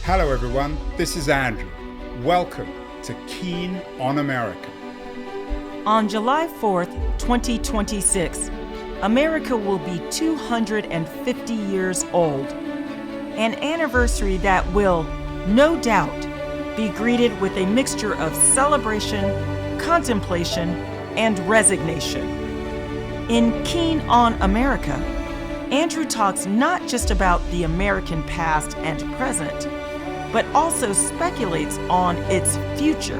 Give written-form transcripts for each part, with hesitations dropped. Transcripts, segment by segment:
Hello everyone, this is Andrew. Welcome to Keen on America. On July 4th, 2026, America will be 250 years old. An anniversary that will, no doubt, be greeted with a mixture of celebration, contemplation, and resignation. In Keen on America, Andrew talks not just about the American past and present, but also speculates on its future.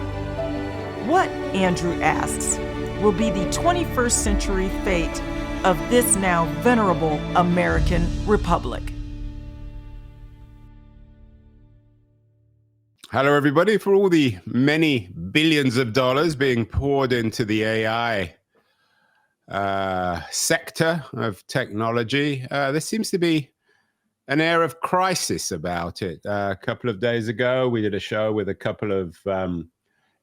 What, Andrew asks, will be the 21st century fate of this now venerable American republic? Hello, everybody. For all the many billions of dollars being poured into the AI sector of technology, there seems to be an air of crisis about it. A couple of days ago, we did a show with a couple of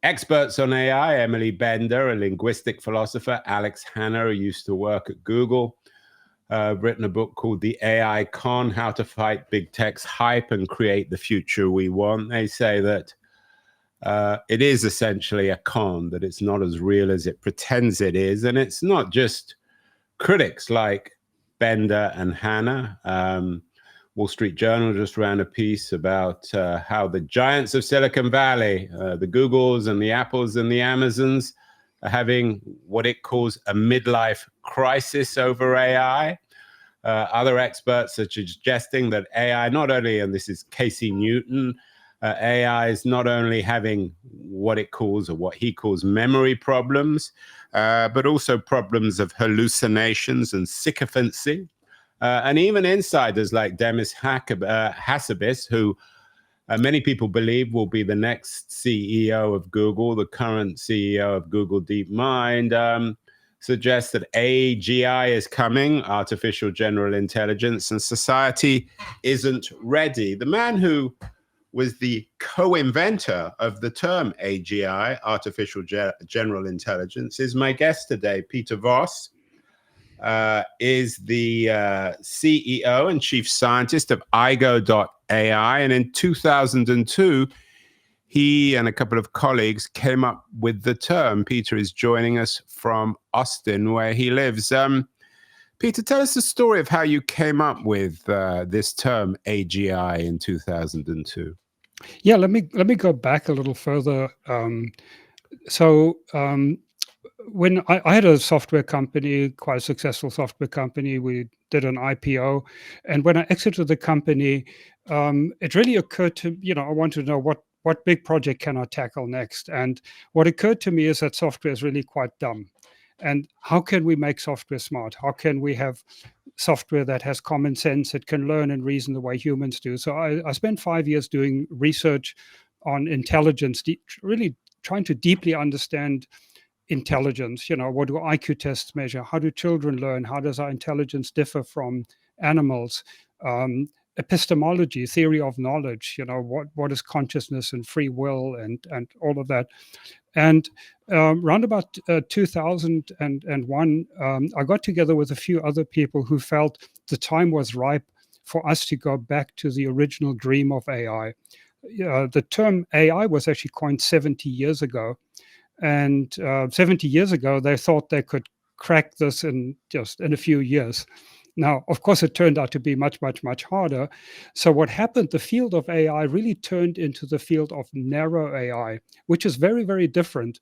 experts on AI, Emily Bender, a linguistic philosopher, Alex Hanna, who used to work at Google, written a book called The AI Con, How to Fight Big Tech's Hype and Create the Future We Want. They say that it is essentially a con, that it's not as real as it pretends it is. And it's not just critics like Bender and Hanna. Wall Street Journal just ran a piece about how the giants of Silicon Valley, the Googles and the Apples and the Amazons, are having what it calls a midlife crisis over AI. Other experts are suggesting that AI not only, and this is Casey Newton, AI is not only having what it calls, or what he calls, memory problems, but also problems of hallucinations and sycophancy. And even insiders like Demis Hassabis, who many people believe will be the next CEO of Google, the current CEO of Google DeepMind, suggests that AGI is coming, artificial general intelligence, and society isn't ready. The man who was the co-inventor of the term AGI, artificial general intelligence, is my guest today. Peter Voss is the CEO and chief scientist of Igo.ai. And in 2002, he and a couple of colleagues came up with the term. Peter is joining us from Austin, where he lives. Peter, tell us the story of how you came up with this term AGI in 2002. Yeah, let me go back a little further. When I had a software company, quite a successful software company, we did an IPO, and when I exited the company, it really occurred to I wanted to know what big project can I tackle next. And what occurred to me is that software is really quite dumb. And how can we make software smart? How can we have software that has common sense, that can learn and reason the way humans do? So I spent 5 years doing research on intelligence, really trying to deeply understand intelligence. What do IQ tests measure? How do children learn? How does our intelligence differ from animals? Epistemology, theory of knowledge, what is consciousness and free will and all of that. And around about 2001, I got together with a few other people who felt the time was ripe for us to go back to the original dream of AI. The term AI was actually coined 70 years ago. And 70 years ago, they thought they could crack this in a few years. Now, of course, it turned out to be much, much, much harder. So what happened, the field of AI really turned into the field of narrow AI, which is very, very different,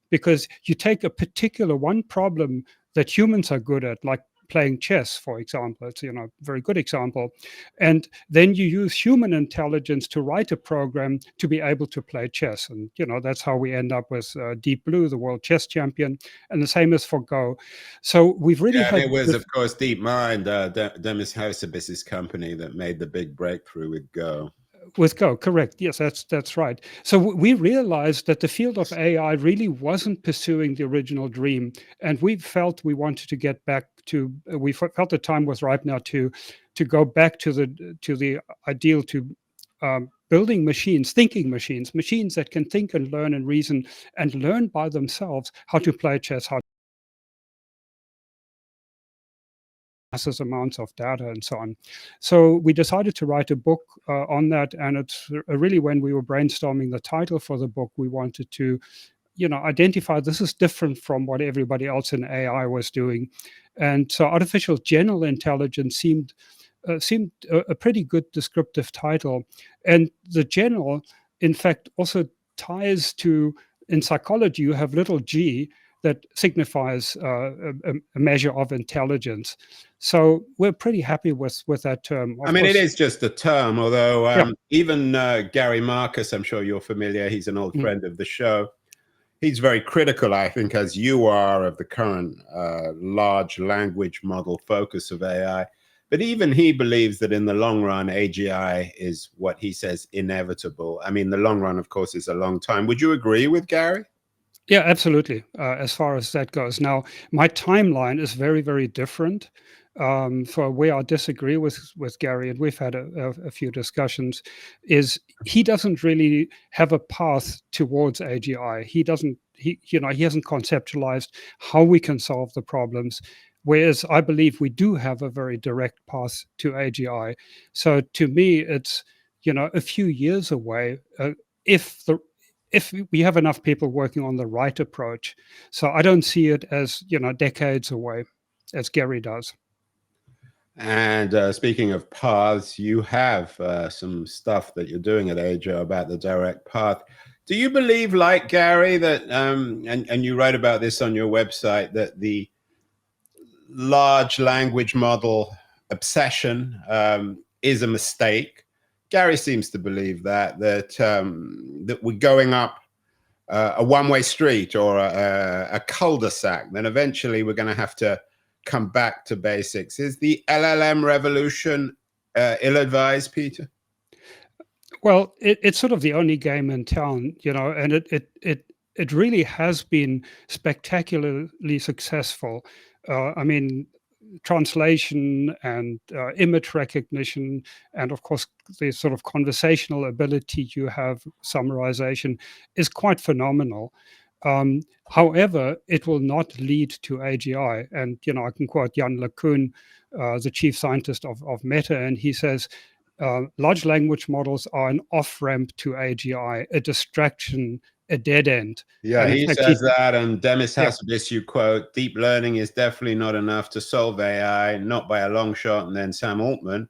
because you take a particular one problem that humans are good at, like playing chess, for example. It's a very good example. And then you use human intelligence to write a program to be able to play chess. And that's how we end up with Deep Blue, the world chess champion. And the same is for Go. So we've really had... It was, of course, DeepMind, Demis Hassabis's company, that made the big breakthrough with Go. With Go, correct. Yes, that's right. So we realized that the field of AI really wasn't pursuing the original dream, and we felt we wanted to get back to. We felt the time was ripe now to go back to the ideal, to building machines, thinking machines that can think and learn and reason and learn by themselves how to play chess, how massive amounts of data and so on. So we decided to write a book on that, and it's really, when we were brainstorming the title for the book, we wanted to identify this is different from what everybody else in AI was doing. And so artificial general intelligence seemed a pretty good descriptive title. And the general, in fact, also ties to, in psychology, you have little g that signifies a measure of intelligence. So we're pretty happy with that term. I mean, it is just a term, although Yeah. even Gary Marcus, I'm sure you're familiar, he's an old friend of the show. He's very critical, I think, as you are, of the current large language model focus of AI. But even he believes that in the long run, AGI is what he says inevitable. I mean, the long run, of course, is a long time. Would you agree with Gary? Yeah, absolutely. As far as that goes. Now, my timeline is very, very different. For where I disagree with Gary, and we've had a few discussions, is he doesn't really have a path towards AGI. He hasn't conceptualized how we can solve the problems. Whereas I believe we do have a very direct path to AGI. So to me, it's a few years away, if we have enough people working on the right approach. So I don't see it as decades away, as Gary does. And speaking of paths, you have some stuff that you're doing at AGI about the direct path. Do you believe, like Gary, that and you write about this on your website, that the large language model obsession is a mistake? Gary seems to believe that we're going up a one-way street or a cul-de-sac. Then eventually we're going to have to come back to basics. Is the LLM revolution ill-advised, Peter? Well, it's sort of the only game in town, and it really has been spectacularly successful. I mean, translation and image recognition, and of course the sort of conversational ability you have, summarization, is quite phenomenal. However, it will not lead to AGI. And I can quote Jan LeCun, the chief scientist of Meta, and he says large language models are an off-ramp to AGI, a distraction, a dead end. Yeah, he says that, and Demis Hassabis, you quote, deep learning is definitely not enough to solve AI, not by a long shot. And then Sam Altman,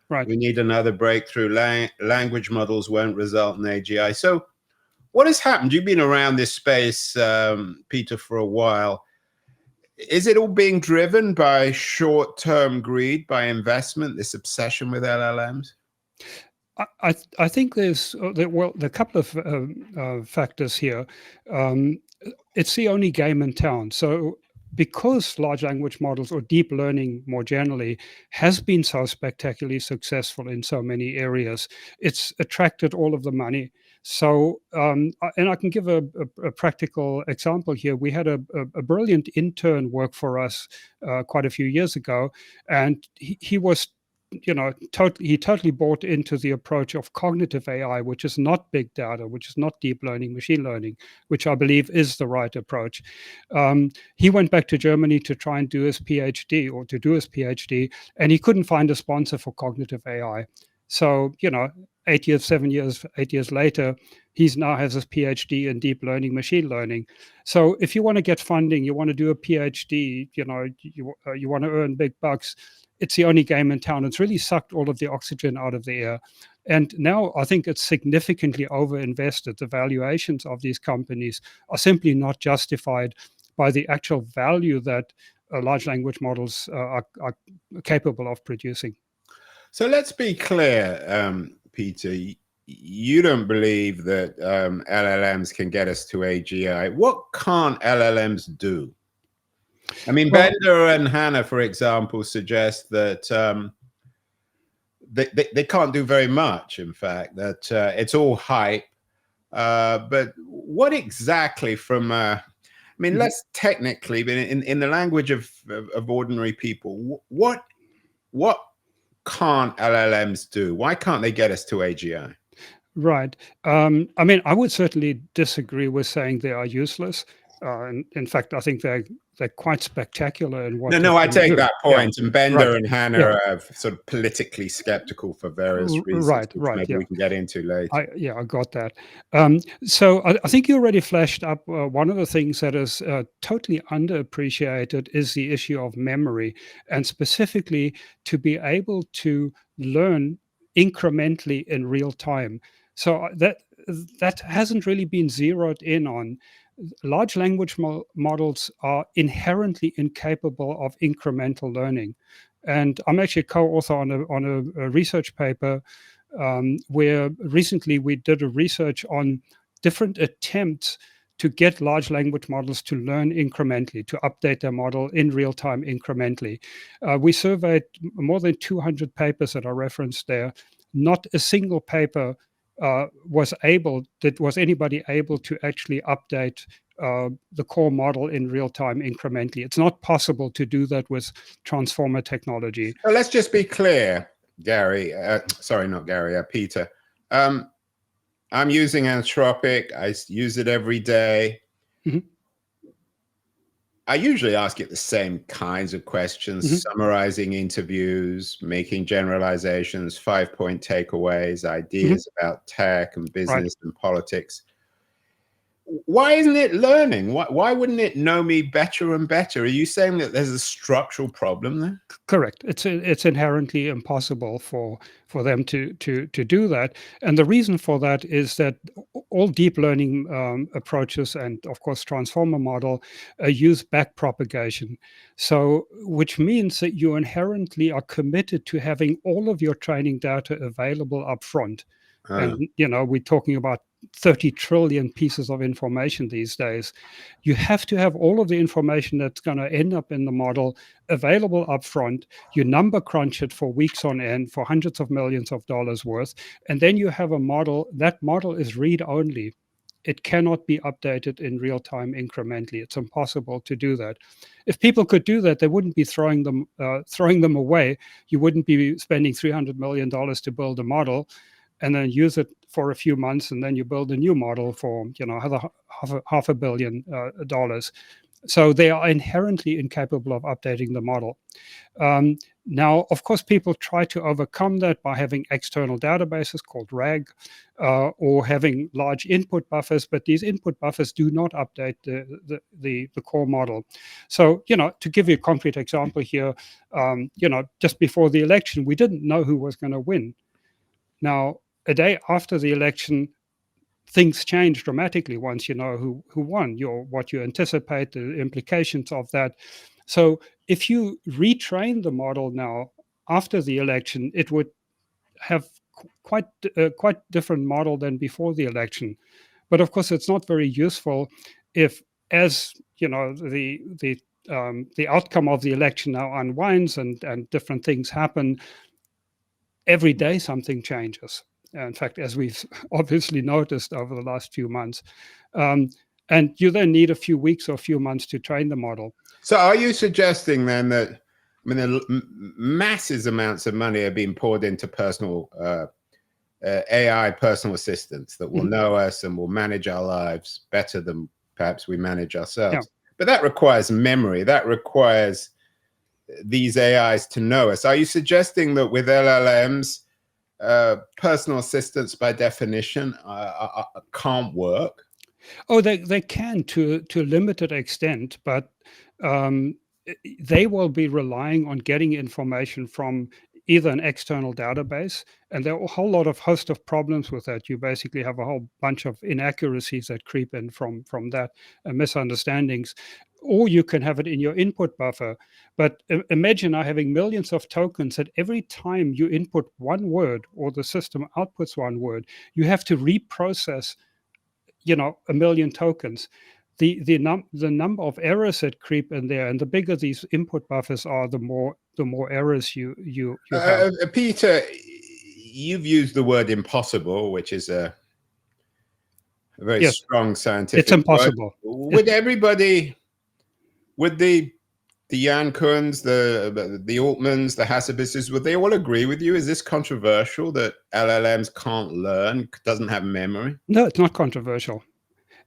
right, we need another breakthrough. Language models won't result in AGI. So what has happened? You've been around this space, Peter, for a while. Is it all being driven by short-term greed, by investment, this obsession with LLMs? I think there's there are a couple of factors here. It's the only game in town. So because large language models, or deep learning more generally, has been so spectacularly successful in so many areas, it's attracted all of the money. So, and I can give a practical example here. We had a brilliant intern work for us quite a few years ago, and he was he totally bought into the approach of cognitive AI, which is not big data, which is not deep learning, machine learning, which I believe is the right approach. He went back to Germany to try and do his PhD, and he couldn't find a sponsor for cognitive AI. So, 8 years later, he's now has his PhD in deep learning, machine learning. So if you want to get funding, you want to do a PhD, you want to earn big bucks, it's the only game in town. It's really sucked all of the oxygen out of the air. And now I think it's significantly overinvested. The valuations of these companies are simply not justified by the actual value that large language models are capable of producing. So let's be clear, Peter, you don't believe that LLMs can get us to AGI. What can't LLMs do? I mean, Bender and Hannah, for example, suggest that they can't do very much, in fact, that it's all hype. But what exactly let's technically, but in the language of ordinary people, what can't LLMs do? Why can't they get us to AGI? Right. I would certainly disagree with saying they are useless. In fact, I think they're they're quite spectacular in what No, I can take do. that point. And Bender Right. and Hannah Yeah. are sort of politically skeptical for various reasons, Right, which right, maybe yeah. we can get into later. I got that. So I think you already flashed up one of the things that is totally underappreciated is the issue of memory, and specifically to be able to learn incrementally in real time. So that hasn't really been zeroed in on. Large language models are inherently incapable of incremental learning. And I'm actually a co-author on a research paper where recently we did a research on different attempts to get large language models to learn incrementally, to update their model in real time incrementally. We surveyed more than 200 papers that are referenced there. Not a single paper was anybody able to actually update the core model in real time incrementally. It's not possible to do that with transformer technology. Well, let's just be clear, Gary. Sorry, not Gary, Peter. I'm using Anthropic. I use it every day. Mm-hmm. I usually ask it the same kinds of questions, Mm-hmm. summarizing interviews, making generalizations, 5-point takeaways, ideas about tech and business and politics. Why isn't it learning? Why wouldn't it know me better and better? Are you saying that there's a structural problem there? Correct. It's inherently impossible for them to do that, and the reason for that is that all deep learning approaches and of course transformer model use backpropagation. So, which means that you inherently are committed to having all of your training data available up front. And we're talking about 30 trillion pieces of information these days. You have to have all of the information that's going to end up in the model available up front. You number crunch it for weeks on end for hundreds of millions of dollars worth. And then you have a model. That model is read only. It cannot be updated in real time incrementally. It's impossible to do that. If people could do that, they wouldn't be throwing them away. You wouldn't be spending $300 million to build a model and then use it for a few months, and then you build a new model for half $1 billion. So they are inherently incapable of updating the model. Now, of course, people try to overcome that by having external databases called RAG or having large input buffers, but these input buffers do not update the core model. So, to give you a concrete example here, just before the election, we didn't know who was going to win. Now, a day after the election, things change dramatically once you know who won, what you anticipate, the implications of that. So if you retrain the model now after the election, it would have quite different model than before the election. But of course, it's not very useful if, as the outcome of the election now unwinds and different things happen, every day something changes. In fact, as we've obviously noticed over the last few months. And you then need a few weeks or a few months to train the model. So are you suggesting then that, massive amounts of money are being poured into personal AI personal assistants that will know us and will manage our lives better than perhaps we manage ourselves? Yeah. But that requires memory. That requires these AIs to know us. Are you suggesting that with LLMs, personal assistants by definition can't work? Oh, they can to a limited extent, but they will be relying on getting information from either an external database, and there are a whole host of problems with that. You basically have a whole bunch of inaccuracies that creep in from that, misunderstandings, or you can have it in your input buffer. But imagine now having millions of tokens that every time you input one word or the system outputs one word, you have to reprocess, a million tokens. The number of errors that creep in there, and the bigger these input buffers are, the more errors you have. Peter, you've used the word impossible, which is a very strong scientific It's impossible. word. Would everybody, would the Jan Kunz, the Altmans, the Hassabises, would they all agree with you? Is this controversial that LLMs can't learn, doesn't have memory? No, it's not controversial.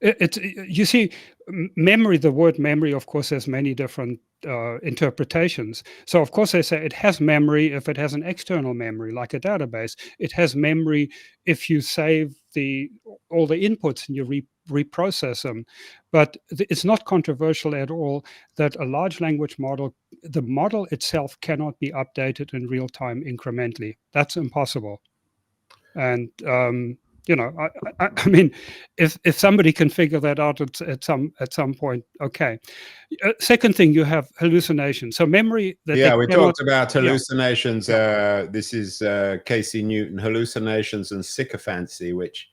You see, memory, the word memory, of course, has many different interpretations. So of course they say it has memory if it has an external memory, like a database. It has memory if you save all the inputs and you reprocess them. But it's not controversial at all that a large language model, the model itself cannot be updated in real time incrementally. That's impossible. And I mean, if somebody can figure that out at some point, okay. Second thing, you have hallucination. So memory that we talked about yeah. hallucinations. This is Casey Newton, hallucinations and sycophancy, which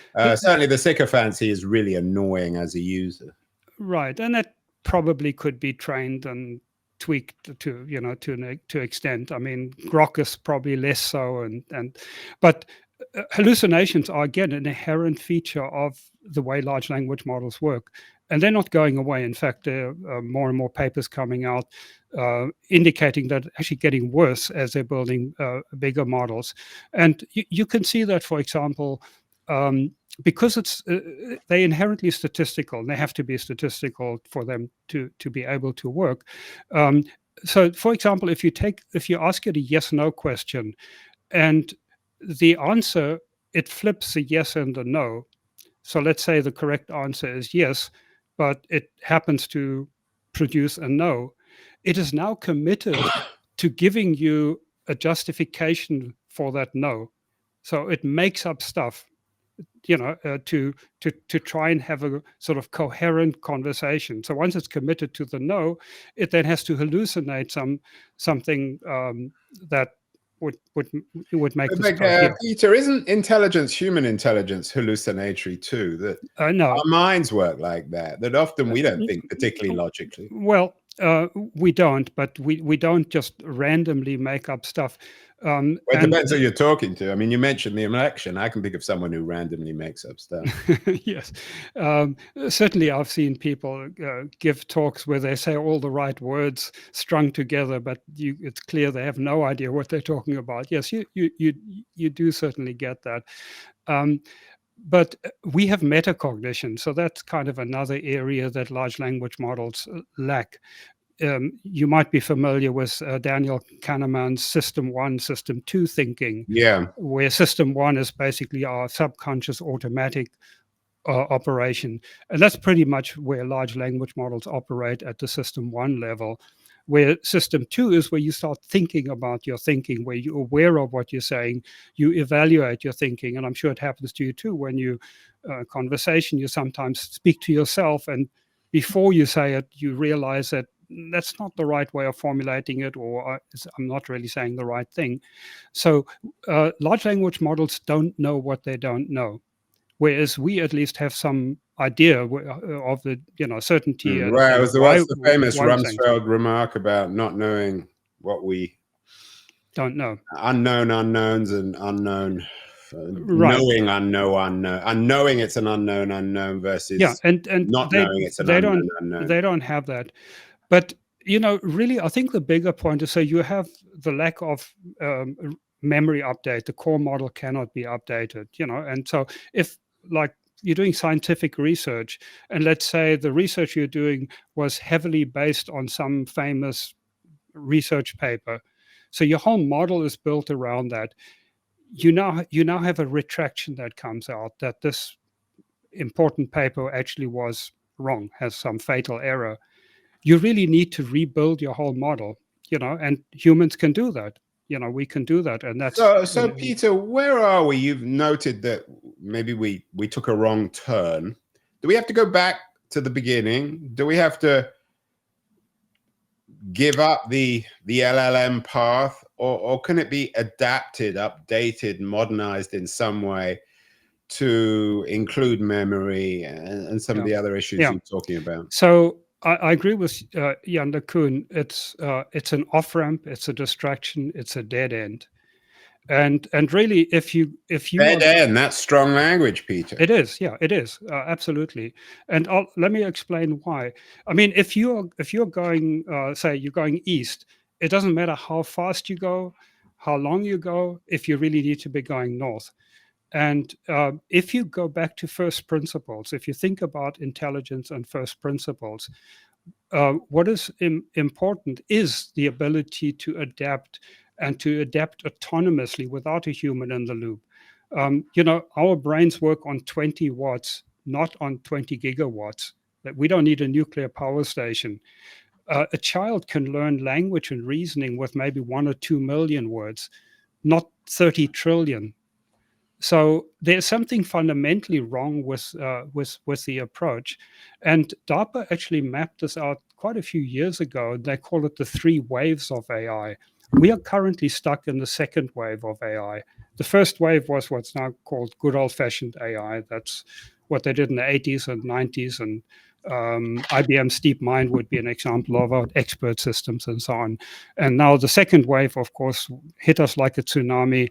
certainly the sycophancy is really annoying as a user. Right, and that probably could be trained and tweaked to extent. I mean, Grok is probably less so, but hallucinations are again an inherent feature of the way large language models work, and they're not going away. In fact, there are more and more papers coming out indicating that actually getting worse as they're building bigger models. And you can see that, for example, because they're inherently statistical, and they have to be statistical for them to be able to work. So, for example, if you ask it a yes/no question, and the answer, it flips a yes and a no. So let's say the correct answer is yes, but it happens to produce a no. It is now committed to giving you a justification for that no. So it makes up stuff, to try and have a sort of coherent conversation. So once it's committed to the no, it then has to hallucinate something that would make this Peter, isn't intelligence, human intelligence, hallucinatory too? That no, our minds work like that. That often we don't think particularly logically. Well, we don't, but we don't just randomly make up stuff. Well, it depends who you're talking to. I mean, you mentioned the election. I can think of someone who randomly makes up stuff. Yes. Certainly I've seen people give talks where they say all the right words strung together, but it's clear they have no idea what they're talking about. Yes, you do certainly get that. But we have metacognition, so that's kind of another area that large language models lack. You might be familiar with Daniel Kahneman's System 1, System 2 thinking, where System 1 is basically our subconscious automatic operation. And that's pretty much where large language models operate at the System 1 level, where System 2 is where you start thinking about your thinking, where you're aware of what you're saying, you evaluate your thinking. And I'm sure it happens to you too, when you conversation, you sometimes speak to yourself, and before you say it, you realize that that's not the right way of formulating it, or I'm not really saying the right thing. So large language models don't know what they don't know, whereas we at least have some idea of the certainty. Right. What's the famous Rumfeld remark about not knowing what we don't know? Unknown unknowns and unknown. Knowing unknowing it's an unknown versus and not knowing it's an unknown. They don't have that. But really, I think the bigger point is, so you have the lack of memory update. The core model cannot be updated, and so if, like, you're doing scientific research, and let's say the research you're doing was heavily based on some famous research paper, so your whole model is built around that. You now have a retraction that comes out that this important paper actually was wrong, has some fatal error. You really need to rebuild your whole model, and humans can do that. We can do that, and that's so. Peter, where are we? You've noted that maybe we took a wrong turn. Do we have to go back to the beginning? Do we have to give up the LLM path, or can it be adapted, updated, modernized in some way to include memory and some of the other issues you're talking about? So I agree with Jan de Koon. It's an off-ramp, it's a distraction, it's a dead end. And really, if you dead end, that's strong language, Peter. It is, it is, absolutely. And let me explain why. I mean, if you're going, say you're going east, it doesn't matter how fast you go, how long you go, if you really need to be going north. And if you go back to first principles, if you think about intelligence and first principles, what is important is the ability to adapt and to adapt autonomously without a human in the loop. Our brains work on 20 watts, not on 20 gigawatts. We don't need a nuclear power station. A child can learn language and reasoning with maybe 1 or 2 million words, not 30 trillion. So there's something fundamentally wrong with the approach. And DARPA actually mapped this out quite a few years ago. They call it the 3 waves of AI. We are currently stuck in the second wave of AI. The first wave was what's now called good old-fashioned AI. That's what they did in the 80s and 90s, and IBM's DeepMind would be an example of our expert systems and so on. And now the second wave, of course, hit us like a tsunami.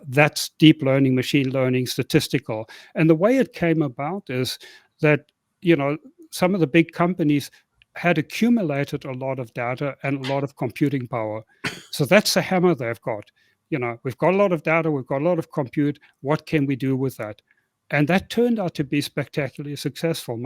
That's deep learning, machine learning, statistical. And the way it came about is that, some of the big companies had accumulated a lot of data and a lot of computing power. So that's the hammer they've got. We've got a lot of data, we've got a lot of compute. What can we do with that? And that turned out to be spectacularly successful.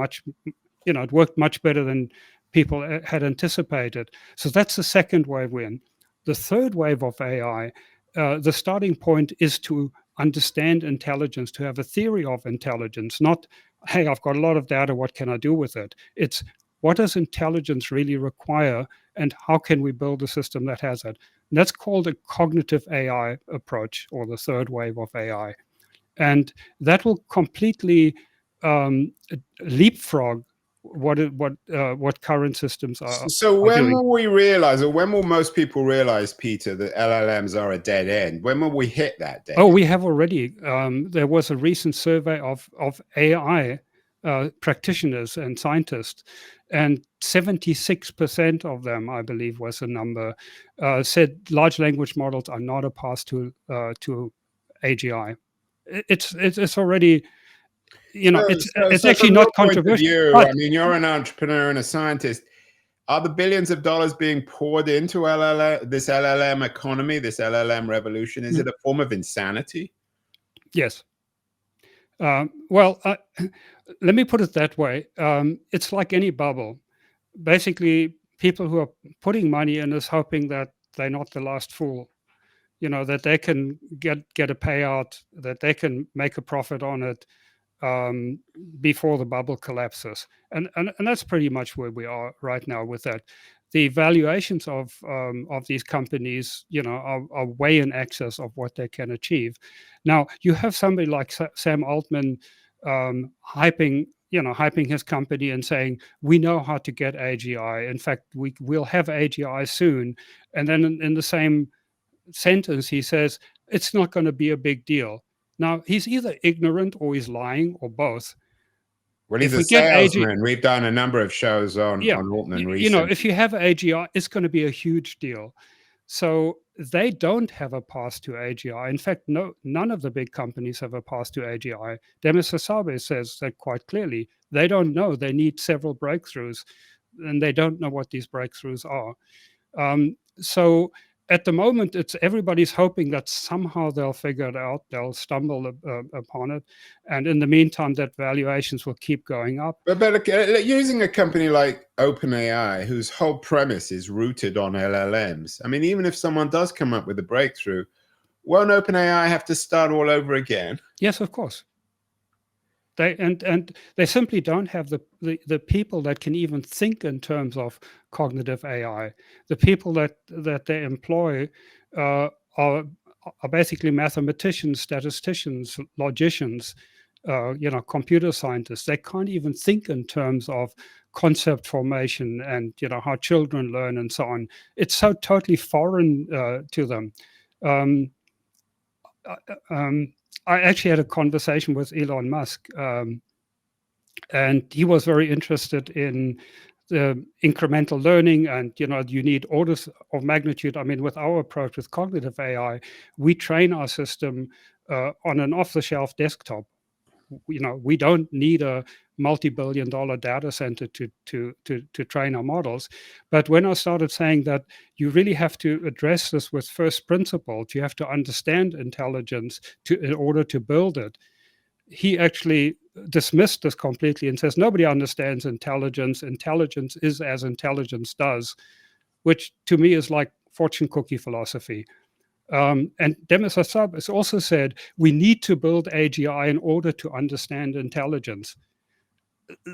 It worked much better than people had anticipated. So that's the second wave we're in. The third wave of AI, the starting point is to understand intelligence, to have a theory of intelligence, not, hey, I've got a lot of data, what can I do with it? It's, what does intelligence really require, and how can we build a system that has it? And that's called a cognitive AI approach, or the third wave of AI. And that will completely leapfrog what current systems are. So when will we realize, or when will most people realize, Peter, that LLMs are a dead end? When will we hit that dead end? We have already. There was a recent survey of AI practitioners and scientists, and 76% of them, I believe, was the number, said large language models are not a path to AGI. It's already, it's actually not controversial. I mean, you're an entrepreneur and a scientist. Are the billions of dollars being poured into this LLM economy, this LLM revolution? Is it a form of insanity? Yes. Well, let me put it that way. It's like any bubble. Basically, people who are putting money in is hoping that they're not the last fool. That they can get a payout, that they can make a profit on it before the bubble collapses. And that's pretty much where we are right now with that. The valuations of these companies, are way in excess of what they can achieve. Now, you have somebody like Sam Altman hyping his company and saying, we know how to get AGI. In fact, we'll have AGI soon. And then in the same sentence, he says, it's not going to be a big deal. Now, he's either ignorant or he's lying, or both. Well, he's a salesman. We've done a number of shows on Altman recently. If you have AGI, it's going to be a huge deal. So they don't have a path to AGI. In fact, none of the big companies have a path to AGI. Demis Hassabis says that quite clearly. They don't know. They need several breakthroughs, and they don't know what these breakthroughs are. So at the moment, everybody's hoping that somehow they'll figure it out, they'll stumble upon it, and in the meantime, that valuations will keep going up. But using a company like OpenAI, whose whole premise is rooted on LLMs, I mean, even if someone does come up with a breakthrough, won't OpenAI have to start all over again? Yes, of course. They simply don't have the people that can even think in terms of cognitive AI. The people that they employ are basically mathematicians, statisticians, logicians, computer scientists. They can't even think in terms of concept formation and how children learn and so on. It's so totally foreign to them. I actually had a conversation with Elon Musk, and he was very interested in the incremental learning, and you need orders of magnitude. I mean, with our approach with cognitive AI, we train our system on an off-the-shelf desktop. We don't need a multi-billion-dollar data center to train our models. But when I started saying that you really have to address this with first principles, you have to understand intelligence in order to build it, he actually dismissed this completely and says nobody understands intelligence. Intelligence is as intelligence does, which to me is like fortune cookie philosophy. And Demis Hassab has also said we need to build AGI in order to understand intelligence.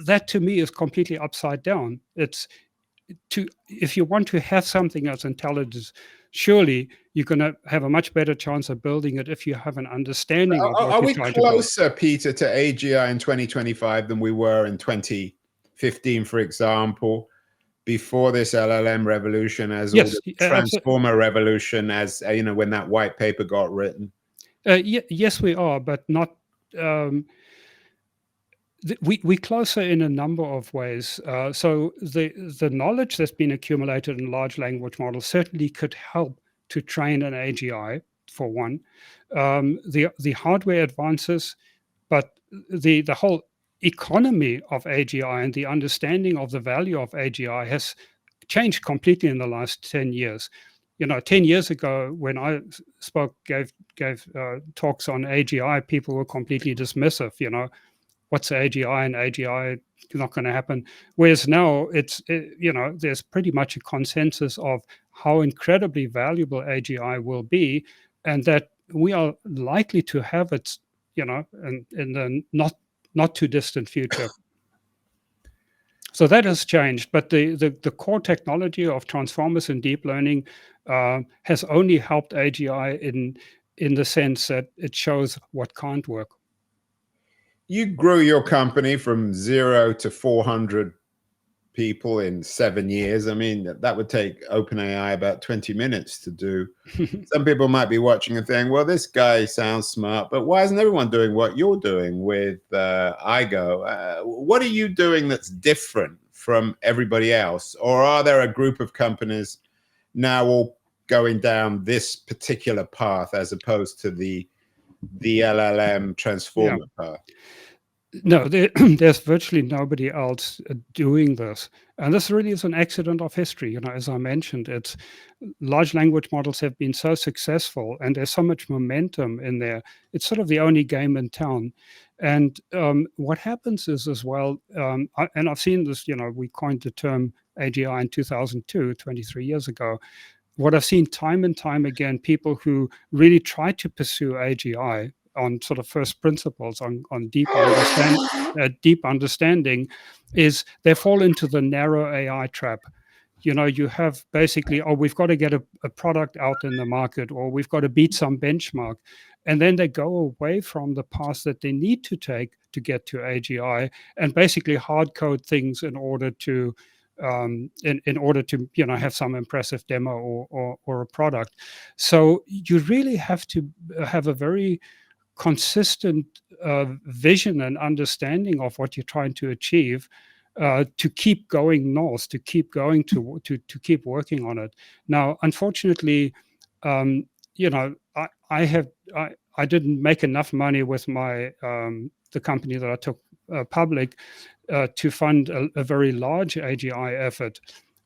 That to me is completely upside down. It's if you want to have something as intelligence, surely you're going to have a much better chance of building it if you have an understanding of what Are you're we trying to build. closer, Peter, to AGI in 2025 than we were in 2015, for example, before this LLM revolution, as Yes, all the transformer revolution, as when that white paper got written? Yes, we are, but not. We're closer in a number of ways. So the knowledge that's been accumulated in large language models certainly could help to train an AGI, for one. The hardware advances, but the whole economy of AGI and the understanding of the value of AGI has changed completely in the last 10 years. 10 years ago, when I gave talks on AGI, people were completely dismissive. What's AGI, and AGI is not going to happen. Whereas now there's pretty much a consensus of how incredibly valuable AGI will be, and that we are likely to have it, in the not too distant future. So that has changed, but the core technology of transformers and deep learning has only helped AGI in the sense that it shows what can't work. You grew your company from 0 to 400 people in 7 years. I mean, that would take OpenAI about 20 minutes to do. Some people might be watching and saying, well, this guy sounds smart, but why isn't everyone doing what you're doing with IGO? What are you doing that's different from everybody else? Or are there a group of companies now all going down this particular path as opposed to the LLM transformer path? No, there's virtually nobody else doing this. And this really is an accident of history. As I mentioned, it's large language models have been so successful and there's so much momentum in there. It's sort of the only game in town. And what happens is as well, and I've seen this, we coined the term AGI in 2002, 23 years ago. What I've seen time and time again, people who really try to pursue AGI on sort of first principles, on deep understanding, is they fall into the narrow AI trap. You have basically, we've got to get a product out in the market, or we've got to beat some benchmark. And then they go away from the path that they need to take to get to AGI and basically hard code things in order to have some impressive demo or a product. So you really have to have a very consistent vision and understanding of what you're trying to achieve to keep going north, to keep going to keep working on it. Now, unfortunately, I didn't make enough money with my the company that I took public to fund a very large AGI effort.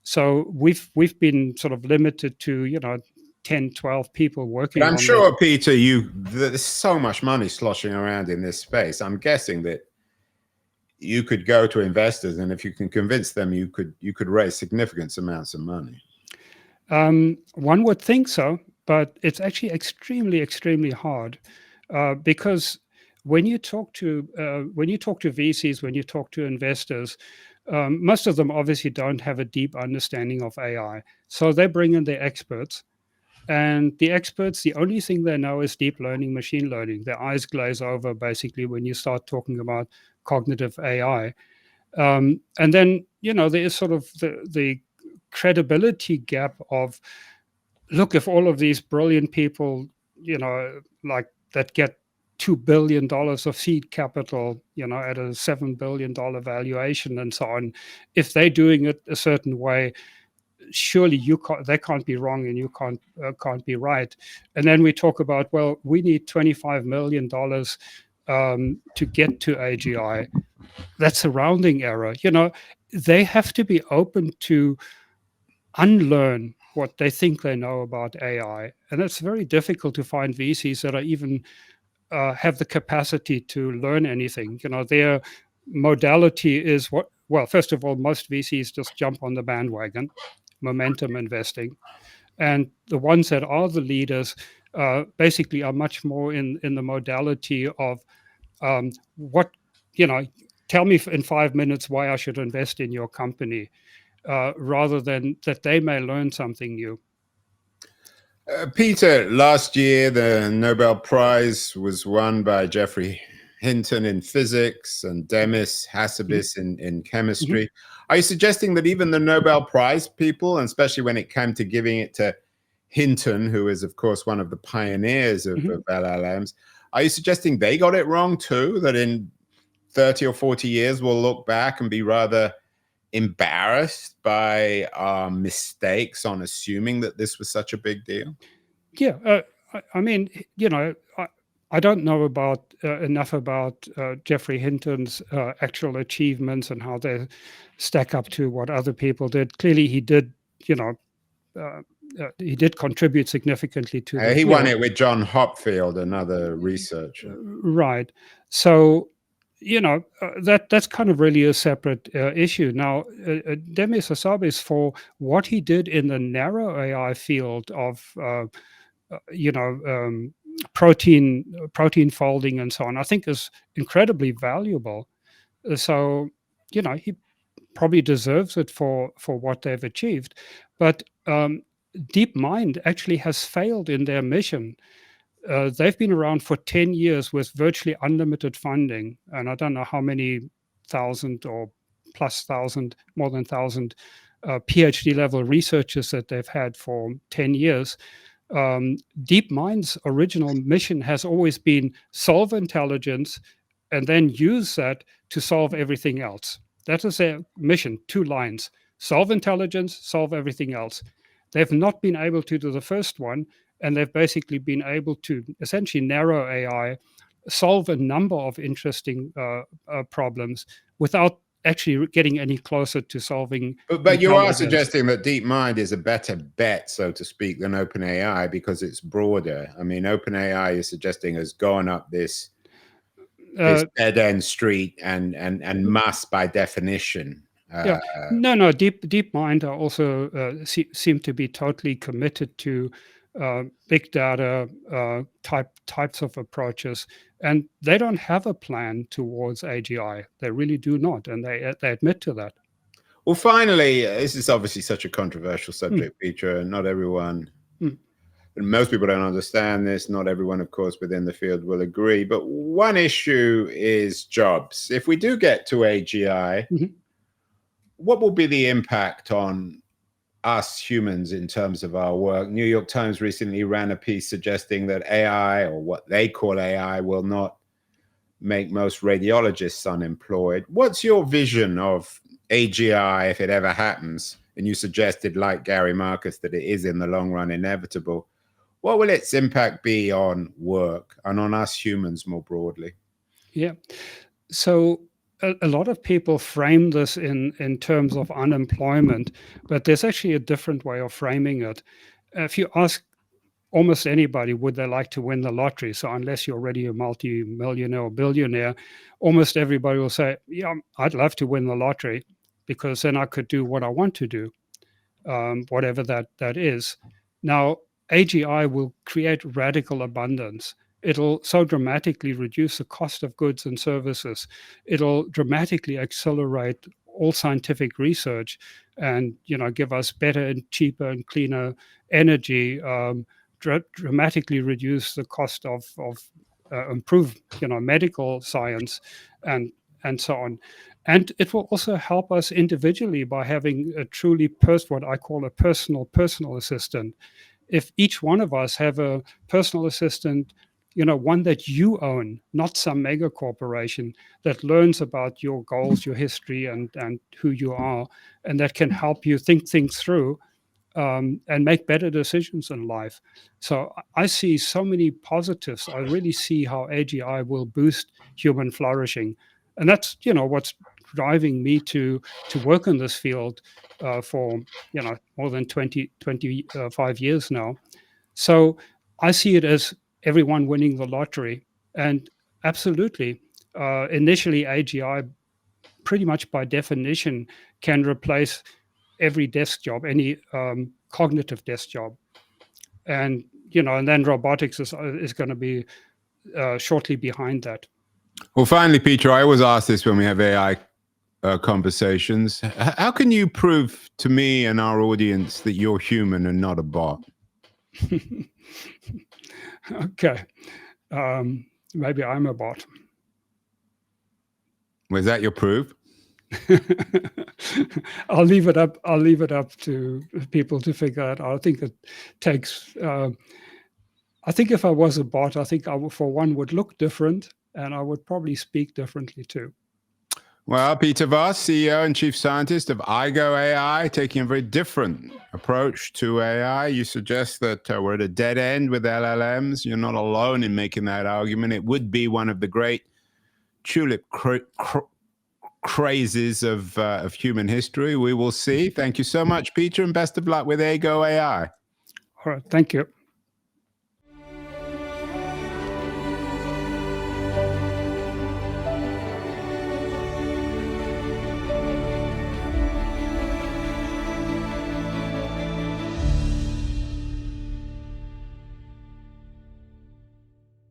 So we've been sort of limited to 10, 12 people working on it. I'm sure, Peter, there's so much money sloshing around in this space. I'm guessing that you could go to investors, and if you can convince them, you could raise significant amounts of money. One would think so, but it's actually extremely, extremely hard because when you talk to VCs, when you talk to investors, most of them obviously don't have a deep understanding of AI. So they bring in their experts. And the experts, the only thing they know is deep learning, machine learning. Their eyes glaze over, basically, when you start talking about cognitive AI. And then, there is sort of the credibility gap of, look, if all of these brilliant people, like that get $2 billion of seed capital, at a $7 billion valuation and so on, if they're doing it a certain way, surely they can't be wrong and you can't be right. And then we talk about, well, we need $25 million to get to AGI. that surrounding error, they have to be open to unlearn what they think they know about AI. And it's very difficult to find VCs that are even have the capacity to learn anything. Their modality is well, first of all, most VCs just jump on the bandwagon, momentum investing. And the ones that are the leaders basically are much more in the modality of what, tell me in 5 minutes why I should invest in your company, rather than that they may learn something new. Peter, last year the Nobel Prize was won by Geoffrey Hinton in physics and Demis Hassabis in chemistry. Are you suggesting that even the Nobel Prize people, and especially when it came to giving it to Hinton, who is, of course, one of the pioneers of LLMs, are you suggesting they got it wrong too, that in 30 or 40 years we'll look back and be rather embarrassed by our mistakes on assuming that this was such a big deal? Yeah, I mean, I don't know about enough about Geoffrey Hinton's actual achievements and how they stack up to what other people did. Clearly, he did, he did contribute significantly to the He field. won it with John Hopfield, another researcher. Right. So, that's kind of really a separate issue. Now, Demis Hassabis, for what he did in the narrow AI field of, protein folding and so on, I think is incredibly valuable. So, he probably deserves it for what they've achieved. But DeepMind actually has failed in their mission. They've been around for 10 years with virtually unlimited funding, and I don't know how many thousand or plus thousand, more than 1,000 PhD level researchers that they've had for 10 years. DeepMind's original mission has always been solve intelligence and then use that to solve everything else. That is their mission, 2 lines: solve intelligence, solve everything else. They've not been able to do the first one, and they've basically been able to essentially narrow AI, solve a number of interesting problems without actually getting any closer to solving. But you are suggesting that DeepMind is a better bet, so to speak, than OpenAI because it's broader. I mean, OpenAI is suggesting has gone up this dead-end street and must, by definition. No, DeepMind are also seem to be totally committed to big data types of approaches, and they don't have a plan towards AGI. They really do not, and they admit to that. Well, finally, this is obviously such a controversial subject, Peter, and not everyone, most people don't understand this. Not everyone, of course, within the field will agree. But one issue is jobs. If we do get to AGI, what will be the impact on us humans in terms of our work? New York Times recently ran a piece suggesting that AI, or what they call AI, will not make most radiologists unemployed. What's your vision of AGI if it ever happens? And you suggested, like Gary Marcus, that it is in the long run inevitable. What will its impact be on work and on us humans more broadly? Yeah. So a lot of people frame this in terms of unemployment, but there's actually a different way of framing it. If you ask almost anybody, would they like to win the lottery? So unless you're already a multi-millionaire or billionaire, almost everybody will say, yeah, I'd love to win the lottery because then I could do what I want to do, whatever that is. Now, AGI will create radical abundance. It'll so dramatically reduce the cost of goods and services. It'll dramatically accelerate all scientific research and, give us better and cheaper and cleaner energy, dramatically reduce the cost of improve, medical science and so on. And it will also help us individually by having a truly what I call a personal assistant. If each one of us have a personal assistant, one that you own, not some mega corporation, that learns about your goals, your history, and who you are, and that can help you think things through and make better decisions in life. So I see so many positives. I really see how AGI will boost human flourishing. And that's, what's driving me to work in this field for, more than 25 years now. So I see it as everyone winning the lottery. And absolutely, initially AGI pretty much by definition can replace every desk job, any cognitive desk job. And, and then robotics is going to be shortly behind that. Well, finally, Peter, I always ask this when we have AI conversations. How can you prove to me and our audience that you're human and not a bot? Okay. Maybe I'm a bot. Was that your proof? I'll leave it up to people to figure it out. I think it takes. I think if I was a bot, I think I would, for one, would look different, and I would probably speak differently too. Well, Peter Voss, CEO and Chief Scientist of IGO AI, taking a very different approach to AI. You suggest that we're at a dead end with LLMs. You're not alone in making that argument. It would be one of the great Tulip crazes of human history. We will see. Thank you so much, Peter, and best of luck with IGO AI. All right. Thank you.